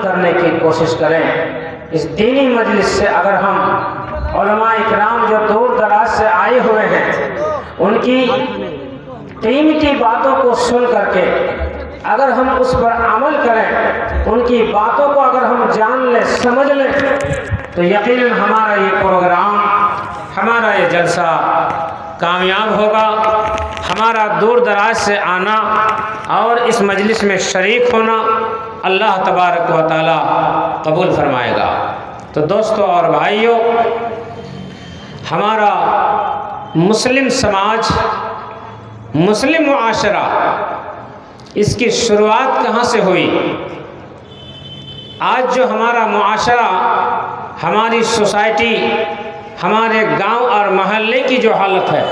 करने की कोशिश करें। इस दीनी मजलिस से अगर हम उलमाए इकराम जो दूर दराज से आए हुए हैं उनकी कीमती बातों को सुन करके अगर हम उस पर अमल करें, उनकी बातों को अगर हम जान लें, समझ लें, तो यकीनन हमारा ये प्रोग्राम, हमारा ये जलसा कामयाब होगा। हमारा दूर दराज से आना और इस मजलिस में शरीक होना अल्लाह तबारक व तआला कबूल फरमाएगा। तो दोस्तों और भाइयों, हमारा मुस्लिम समाज, मुस्लिम मुआशरा, इसकी शुरुआत कहाँ से हुई? आज जो हमारा मुआशरा, हमारी सोसाइटी, हमारे गांव और मोहल्ले की जो हालत है,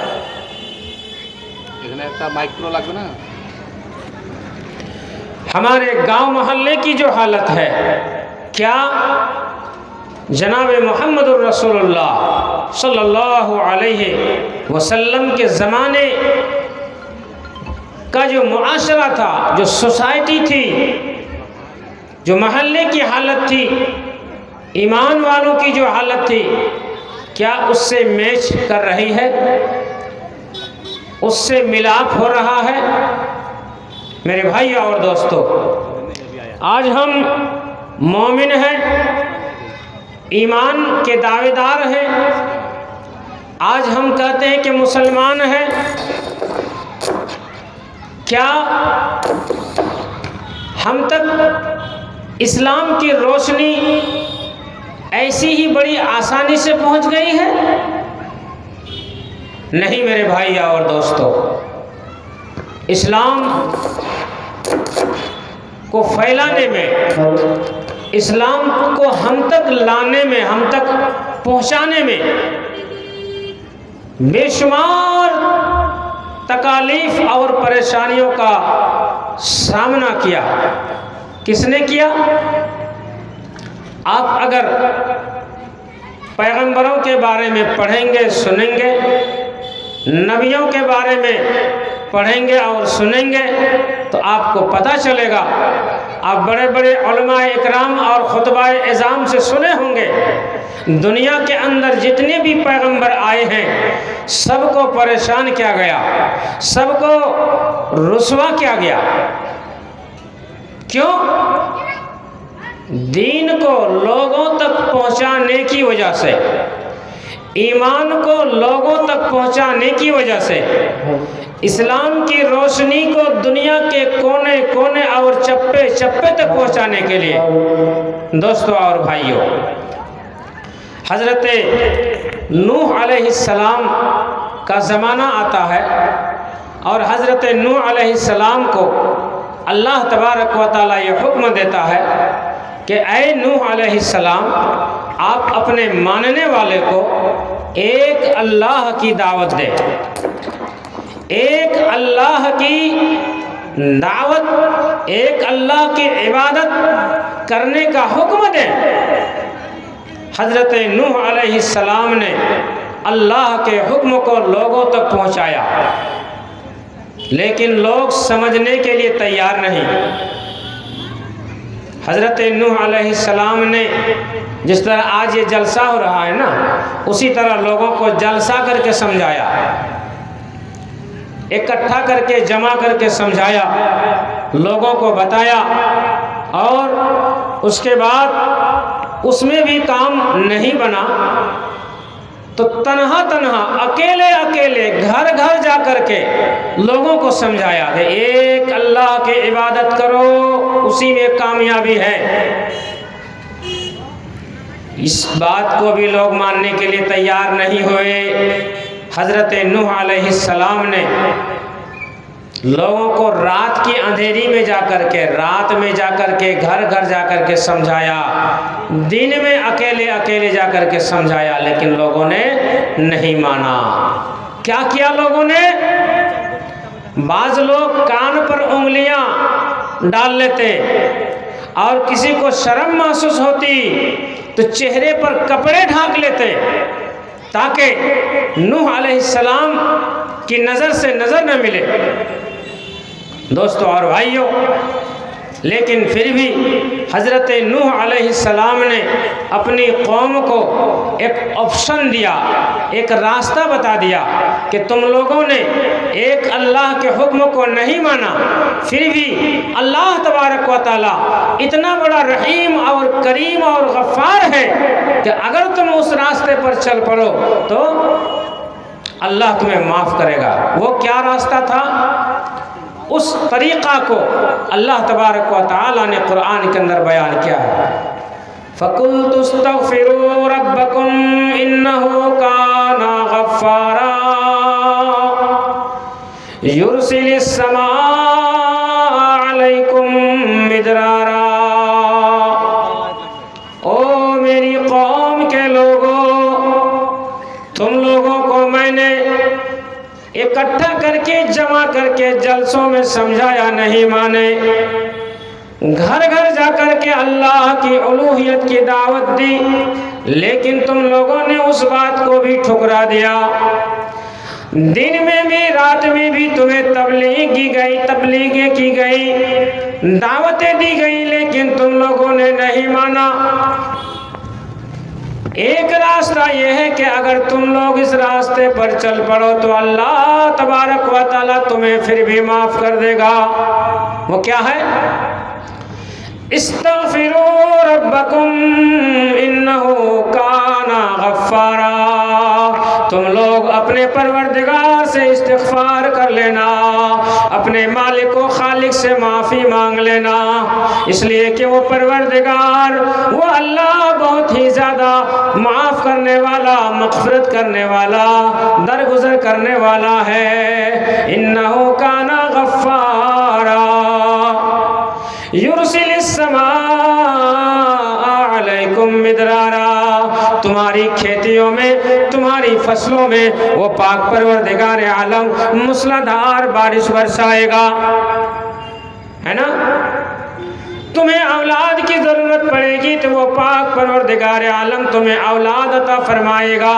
हमारे गांव मोहल्ले की जो हालत है, क्या जनाब मोहम्मदुर रसूलुल्लाह सल्लल्लाहु अलैहि वसल्लम के ज़माने का जो मुआशरा था, जो सोसाइटी थी, जो मोहल्ले की हालत थी, ईमान वालों की जो हालत थी, क्या उससे मैच कर रही है? उससे मिलाप हो रहा है? मेरे भाई और दोस्तों, आज हम मोमिन हैं, ईमान के दावेदार हैं, आज हम कहते हैं कि मुसलमान हैं। क्या हम तक इस्लाम की रोशनी ऐसी ही बड़ी आसानी से पहुंच गई है? नहीं मेरे भाई और दोस्तों, इस्लाम को फैलाने में, इस्लाम को हम तक लाने में, हम तक पहुंचाने में बेशुमार तकालीफ और परेशानियों का सामना किया। किसने किया? आप अगर पैगंबरों के बारे में पढ़ेंगे, सुनेंगे, नबियों के बारे में पढ़ेंगे और सुनेंगे, तो आपको पता चलेगा। आप बड़े बड़े उलमाए इकराम और खुतबाए इज़ाम से सुने होंगे, दुनिया के अंदर जितने भी पैगंबर आए हैं सबको परेशान किया गया, सबको रुसवा किया गया। क्यों? दीन को लोगों तक पहुंचाने की वजह से, ईमान को लोगों तक पहुंचाने की वजह से, इस्लाम की रोशनी को दुनिया के कोने कोने और चप्पे चप्पे तक पहुंचाने के लिए दोस्तों और भाइयों, हज़रत नूह अलैहिस्सलाम का ज़माना आता है और हज़रत नूह अलैहिस्सलाम को अल्लाह तबारक व तआला ये हुक्म देता है कि ऐ नूह अलैहिस्सलाम, आप अपने मानने वाले को एक अल्लाह की दावत दें, एक अल्लाह की दावत, एक अल्लाह की इबादत करने का हुक्म दें। हज़रत नूह अलैहिस्सलाम ने अल्लाह के हुक्म को लोगों तक पहुंचाया, लेकिन लोग समझने के लिए तैयार नहीं। हज़रत नूह अलैहिस्सलाम ने, जिस तरह आज ये जलसा हो रहा है ना, उसी तरह लोगों को जलसा करके समझाया, इकट्ठा करके जमा करके समझाया, लोगों को बताया, और उसके बाद उसमें भी काम नहीं बना तो तन्हा तन्हा, अकेले अकेले, घर घर जा कर के लोगों को समझाया कि एक अल्लाह की इबादत करो, उसी में कामयाबी है। इस बात को भी लोग मानने के लिए तैयार नहीं हुए। हज़रत नूह अलैहिस्सलाम ने लोगों को रात की अंधेरी में जाकर के, रात में जाकर के, घर घर जाकर के समझाया, दिन में अकेले अकेले जाकर के समझाया, लेकिन लोगों ने नहीं माना। क्या किया लोगों ने? बाज लोग कान पर उंगलियां डाल लेते, और किसी को शर्म महसूस होती तो चेहरे पर कपड़े ढांक लेते, ताकि नूह अलैहिस्सलाम की नज़र से नज़र न मिले। दोस्तों और भाइयों, लेकिन फिर भी हज़रत नूह अलैहिस्सलाम ने अपनी कौम को एक ऑप्शन दिया, एक रास्ता बता दिया कि तुम लोगों ने एक अल्लाह के हुक्म को नहीं माना, फिर भी अल्लाह तबारक व तआला इतना बड़ा रहीम और करीम और गफ़्फ़ार है कि अगर तुम उस रास्ते पर चल पड़ो तो अल्लाह तुम्हें माफ़ करेगा। वो क्या रास्ता था? उस तरीक़ा को अल्लाह तबारक व तआला ने कुरान के अंदर बयान किया है। फ़कुल्तु अस्तग़फ़िरू रब्बकुम इन्नहु काना गफ़्फ़ारा युरसिलिस समा अलैकुम मिदरारा। ओ मेरी कौम के लोगों, तुम लोगों को मैंने इकट्ठा करके जमा करके जलसों में समझाया, नहीं माने। घर घर जाकर के अल्लाह की उलूहियत की दावत दी, लेकिन तुम लोगों ने उस बात को भी ठुकरा दिया। दिन में भी रात में भी तुम्हें तबलीग की गई, दावतें दी गई, लेकिन तुम लोगों ने नहीं माना। एक रास्ता यह है कि अगर तुम लोग इस रास्ते पर चल पड़ो तो अल्लाह तबारक व तआला तुम्हें फिर भी माफ़ कर देगा। वो क्या है? इस्तग़फ़िरू रब्बकुम इन्नहु काना गफ़्फ़ारा। तुम लोग अपने परवरदिगार से इस्तिग़फ़ार कर लेना, अपने मालिक व खालिक से माफ़ी मांग लेना, इसलिए कि वो परवरदिगार, वो अल्लाह बहुत ही ज़्यादा माफ़ करने वाला, मग़फ़िरत करने वाला, दरगुज़र करने वाला है। इन्नहु काना गफ़्फ़ारा युरसिलिस समा अलैकुम मिदरारा। तुम्हारी खेतियों में, तुम्हारी फसलों में वो पाक परवरदिगार आलम मूसलाधार बारिश बरसाएगा, है ना। तुम्हें औलाद की ज़रूरत पड़ेगी तो वो पाक परवरदिगार आलम तुम्हें औलाद अता फरमाएगा।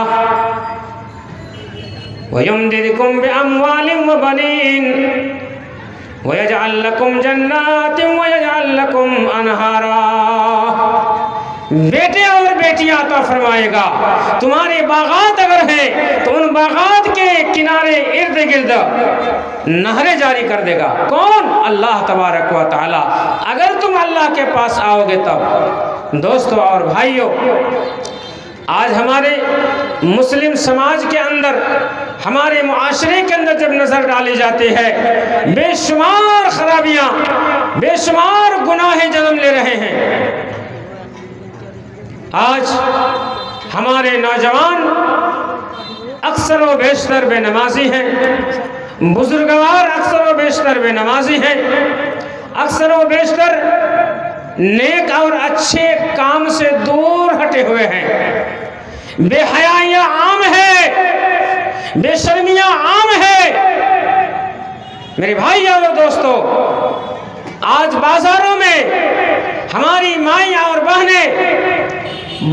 वयुमदिदकुम बिअम्वालिन व बनीन वयजअल लकुम जन्नातिन वयजअल लकुम अनहारा। बेटे और बेटियां अता फरमाएगा। तुम्हारे बागात अगर हैं तो उन बागात के किनारे इर्द गिर्द नहरें जारी कर देगा। कौन? अल्लाह तबारक व तआला, अगर तुम अल्लाह के पास आओगे तब। दोस्तों और भाइयों, आज हमारे मुस्लिम समाज के अंदर, हमारे मुआशरे के अंदर जब नज़र डाली जाती है, बेशुमार खराबियाँ, बेशुमार गुनाहें जन्म ले रहे हैं। आज हमारे नौजवान अक्सर व बेशतर बेनमाजी हैं, बुजुर्गवार अक्सर व बेशतर बेनमाजी हैं, अक्सर व बेशतर नेक और अच्छे काम से दूर हटे हुए हैं। बेहयाइयाँ आम है, बेशर्मियाँ आम है। मेरे भाई और दोस्तों, आज बाजारों में हमारी माइयाँ और बहनें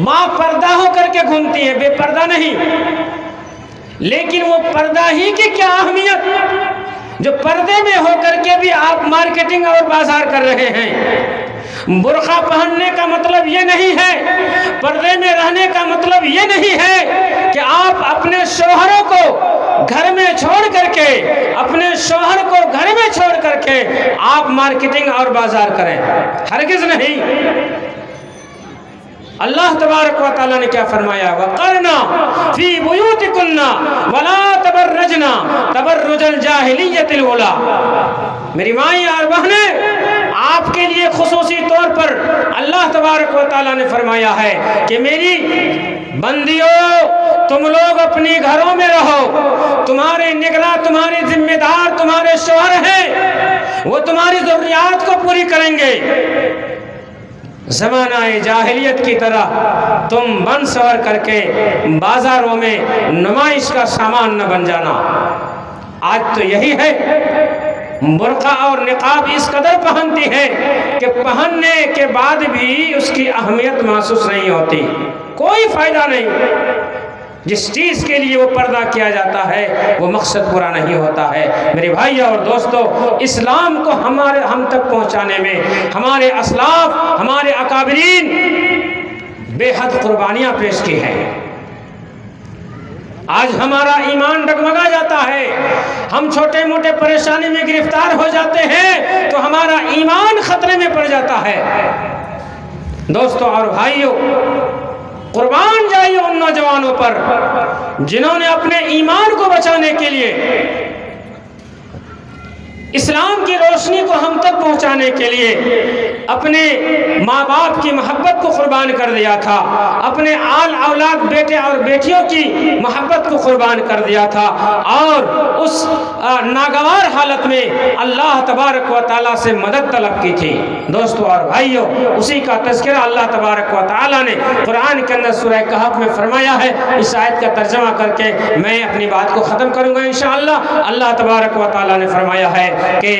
बापर्दा होकर के घूमती है, बेपर्दा नहीं। लेकिन वो पर्दा ही की क्या अहमियत जो पर्दे में होकर के भी आप मार्केटिंग और बाजार कर रहे हैं। बुर्का पहनने का मतलब ये नहीं है, पर्दे में रहने का मतलब ये नहीं है कि आप अपने शौहरों को घर में छोड़ करके, अपने शौहर को घर में छोड़ करके आप मार्केटिंग और बाजार करें, हरगिज़ नहीं। अल्लाह तबारक व तआला ने क्या फरमाया? वक़रना फी बुयूतिकुन्ना वला तबर्रजना तबर्रुजल जाहिलियतिल उला। मेरी माई और बहनें, आपके लिए खुसूसी तौर पर अल्लाह तबारक व तआला ने फरमाया है कि मेरी बंदियों, तुम लोग अपनी घरों में रहो, तुम्हारे निगरां, तुम्हारे जिम्मेदार तुम्हारे शौहर हैं, वो तुम्हारी ज़रूरियात को पूरी करेंगे। ज़माना-ए जाहिलियत की तरह तुम बन सवर करके बाजारों में नुमाइश का सामान न बन जाना। आज तो यही है, बुर्का और निकाब इस कदर पहनती है कि पहनने के बाद भी उसकी अहमियत महसूस नहीं होती, कोई फायदा नहीं। जिस चीज़ के लिए वो पर्दा किया जाता है वो मकसद पूरा नहीं होता है। मेरे भाई और दोस्तों, इस्लाम को हम तक पहुंचाने में हमारे असलाफ, हमारे अकाबरीन बेहद कुर्बानियां पेश की हैं। आज हमारा ईमान डगमगा जाता है, हम छोटे मोटे परेशानी में गिरफ्तार हो जाते हैं तो हमारा ईमान खतरे में पड़ जाता है। दोस्तों और भाइयों, कुर्बान जाइए उन नौजवानों पर जिन्होंने अपने ईमान को बचाने के लिए, इस्लाम की रोशनी को हम तक पहुंचाने के लिए अपने माँ बाप की मोहब्बत को कुर्बान कर दिया था, अपने आल औलाद बेटे और बेटियों की मोहब्बत को कुर्बान कर दिया था और उस नागवार हालत में अल्लाह तबारक व तआला से मदद तलब की थी। दोस्तों और भाइयों, उसी का तज़किरा अल्लाह तबारक व तआला ने कुरान के अंदर सूरह कहफ में फरमाया है। इस आयत का तर्जमा करके मैं अपनी बात को ख़त्म करूँगा इंशाअल्लाह। अल्लाह तबारक व तआला ने फरमाया है कि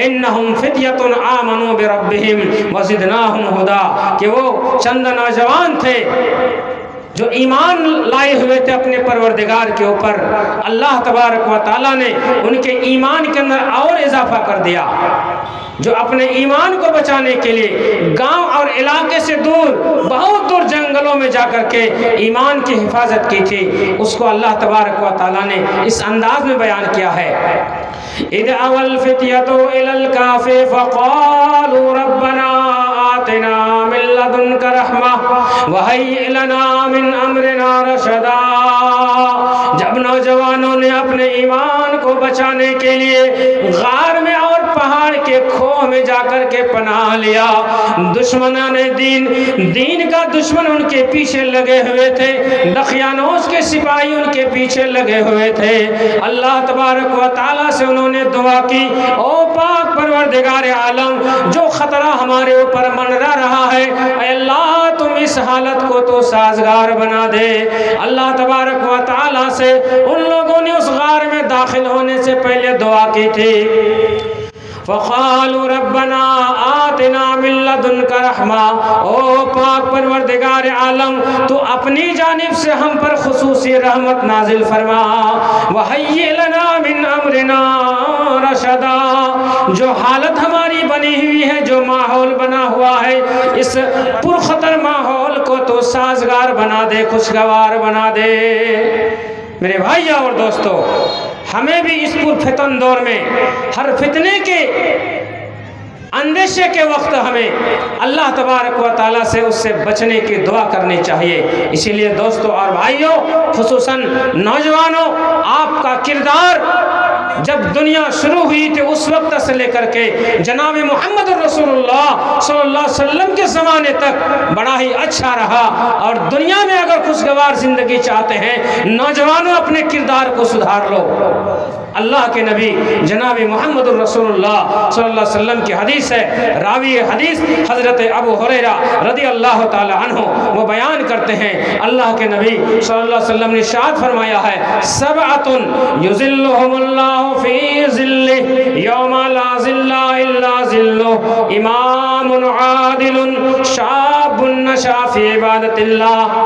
इन्नहुम फित्यतुन आमनू बिरब्बिहिम वज़िदनाहुम हुदा, कि वो चंद नौजवान थे जो ईमान लाए हुए थे अपने परवरदिगार के ऊपर। अल्लाह तबारक व तआला ने उनके ईमान के अंदर और इजाफा कर दिया, जो अपने ईमान को बचाने के लिए गांव और इलाके से दूर, बहुत दूर जंगलों में जाकर के ईमान की हिफाजत की थी, उसको अल्लाह तबारक व तआला ने इस अंदाज में बयान किया है। इद अवल फित्यतु इलल काफ़े फ़क़ालू रब्बना आतिना मिन लदुनका रहमा वहय्यि लना मिन अमरिना रशदा। जब नौजवानों ने अपने ईमान को बचाने के लिए गार में और पहाड़ के खोह में जाकर के पनाह लिया, दुश्मनाने दीन का दुश्मन उनके पीछे लगे हुए थे, दखियानोस के सिपाही उनके पीछे लगे हुए थे। अल्लाह तबारक व तआला से उन्होंने दुआ की, ओ पाक परवरदिगार आलम, जो खतरा हमारे ऊपर मंडरा रहा है, अल्लाह तुम इस हालत को तो साजगार बना दे। अल्लाह तबारक व तआला से उन लोगों ने उस गार में दाखिल होने से पहले दुआ की थी। फ़क़ालू रब्बना आतिना मिन लदुनका रहमा, ओ पाक परवरदिगार आलम, तो अपनी जानिब से हम पर खुसूसी रहमत नाजिल फरमा। वहय्यि लना मिन अमरिना रशदा, जो हालत हमारी बनी हुई है, जो माहौल बना हुआ है, इस पुरखतर माहौल को तो साजगार बना दे, खुशगवार बना दे। मेरे भाइयों और दोस्तों, हमें भी इस पुरफितन दौर में हर फितने के अंदेशे के वक्त हमें अल्लाह तबारक व तआला से उससे बचने की दुआ करनी चाहिए। इसीलिए दोस्तों और भाइयों, खुसूसन नौजवानों, आपका किरदार जब दुनिया शुरू हुई थी उस वक्त से लेकर के जनाब मोहम्मद रसूलुल्लाह सल्लल्लाहु अलैहि वसल्लम के ज़माने तक बड़ा ही अच्छा रहा। और दुनिया में अगर खुशगवार ज़िंदगी चाहते हैं, नौजवानों अपने किरदार को सुधार लो। अल्लाह के नबी जनाब मोहम्मद रसूलुल्लाह सल्लल्लाहु अलैहि वसल्लम की हदीस है, रावी हदीस हज़रत अबू हुरैरा रज़ी अल्लाह ताला अन्हु वो बयान करते हैं, अल्लाह के नबी सल्लल्लाहु अलैहि वसल्लम ने इरशाद फरमाया है, सबअतुन युज़िल्लुहुमुल्लाहु फी ज़िल्लिहि यौमा ला ज़िल्ला इल्ला ज़िल्लुहु, इमामुन आदिलुन शाबुन नशा फी इबादतिल्लाह।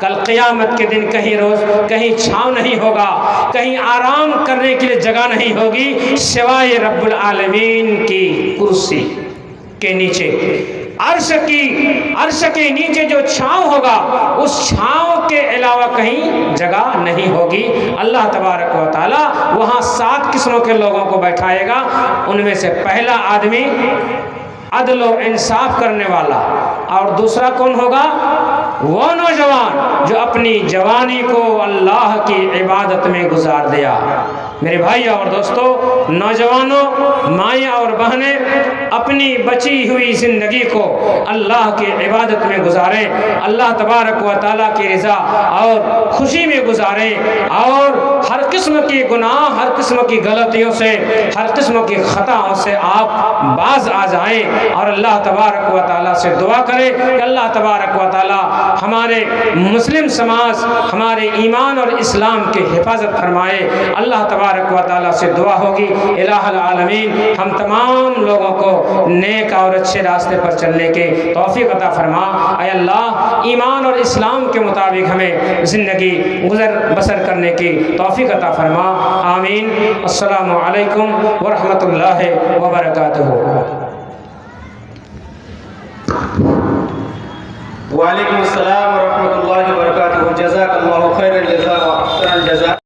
कल क़यामत के दिन कहीं छाँव नहीं होगा, कहीं आराम करने के लिए जगह नहीं होगी सिवाय रब्बुल आलमीन की कुर्सी के नीचे। अर्श के नीचे जो छाँव होगा, उस छाँव के अलावा कहीं जगह नहीं होगी। अल्लाह तबारक व तआला वहाँ 7 किस्मों के लोगों को बैठाएगा। उनमें से पहला आदमी अदल व इंसाफ करने वाला, और दूसरा कौन होगा? वो नौजवान जो अपनी जवानी को अल्लाह की इबादत में गुजार दिया। मेरे भाई और दोस्तों, नौजवानों, माएँ और बहनें अपनी बची हुई ज़िंदगी को अल्लाह की इबादत में गुजारें, अल्लाह तबारक व तआला की रज़ा और खुशी में गुजारें, और हर किस्म की गुनाह, हर किस्म की गलतियों से, हर किस्म की ख़ताओं से आप बाज आ जाएं और अल्लाह तबारक व तआला से दुआ करें कि अल्लाह तबारक व तआला हमारे मुस्लिम समाज, हमारे ईमान और इस्लाम की हिफाजत फरमाए। अल्लाह तबारक तबारक व तआला से दुआ होगी, इलाहुल आलमीन हम तमाम लोगों को नेक और अच्छे रास्ते पर चलने के तौफीक अता फरमा। ऐ अल्लाह ईमान और इस्लाम के मुताबिक हमें ज़िंदगी गुज़र बसर करने की तौफीक अता फरमा। आमीन। अस्सलामु अलैकुम व रहमतुल्लाहि व बरकातुहू। वालेकुम अस्सलाम व रहमतुल्लाहि